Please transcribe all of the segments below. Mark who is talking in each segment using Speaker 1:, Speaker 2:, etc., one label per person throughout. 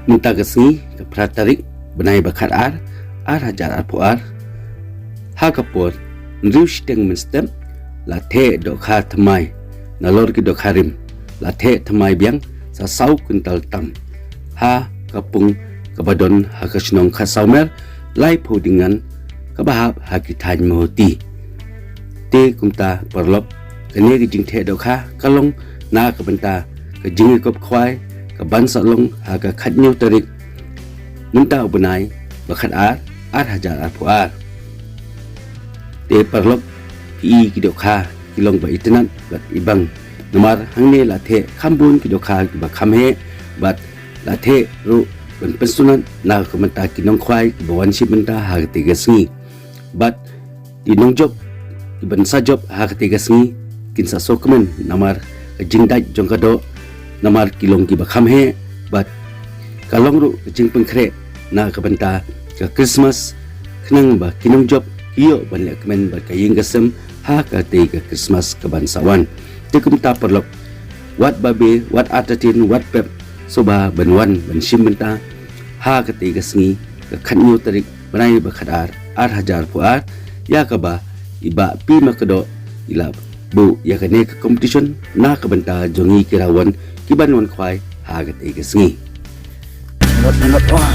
Speaker 1: minta kesengi ke pratarik benai bakat ar hajar ar puar ha kapur nriu steng menstem la the dok kha thamai nalor ki dok harim la the thamai biang sa sau kuntal tam ha kapung kabadon ha kasnong kha saumer lai phodingan kabahap ha ki than mohti te kumta parlop kene ki jing the dok kha kalong na ka benta ka jing kop khwai ka ban sa long ha ka khat nyu tarik minta benai bakat ar hajar ar puar te parlop pi ki dok kha kilong ba itinan bat ibang nomar hangne la the khambun ki dok kha ki ba khamhe bat la the ru ben pensunan na ka menta ki nong khwai ki bawan si menta ha ti gasngi bat di nong job ki ban sa job ha ti gasngi kin sa sokmen namar jingdai jongkado namar kilong ki ba khamhe bat kalong ru jing pengkre na ka benta ka Christmas khnang ba kinong job iyo ban lekmen ba kayeng gasem ha ka te ka Christmas ka bansawan te kumta perlok wat babe wat atatin wat pep soba banwan ban simbenta ha ka te gasngi ka khanyu tarik banai ba khadar ar hajar puar ya ka ba iba pi makado ila bu ya ka ne ka competition na ka benta jongi kirawan kiban wan khwai ha ka te gasngi
Speaker 2: Not wah.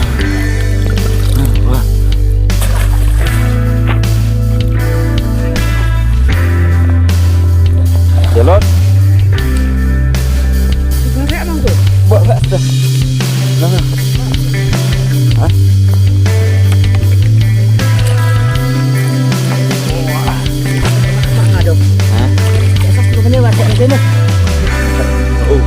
Speaker 2: Jalan.
Speaker 3: Berat bang tu.
Speaker 2: Buat kat atas. Jangan. Ha?
Speaker 3: Mana dong?
Speaker 2: Ha?
Speaker 3: Asas tu kena buat macam ni.
Speaker 2: Oh.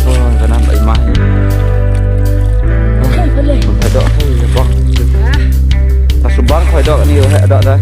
Speaker 2: Oh, kenapa tak imah ni?
Speaker 3: Boleh.
Speaker 2: Phải đọ thôi, bọc. Ta sụp bắn phải đọ nhiều hệ đọ ra.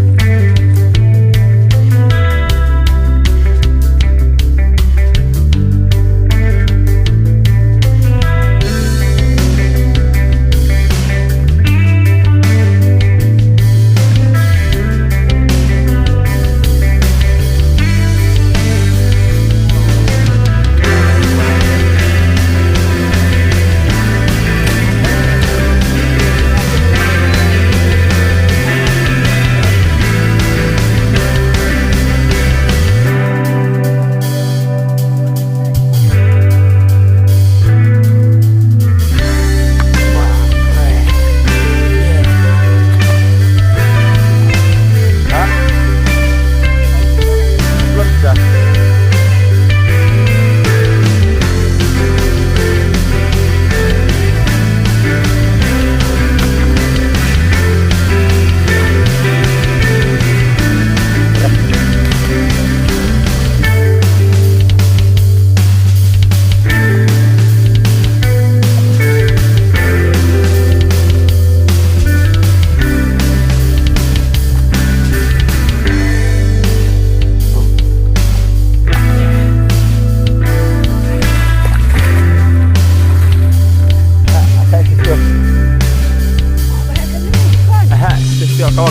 Speaker 2: Kau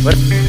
Speaker 2: kan?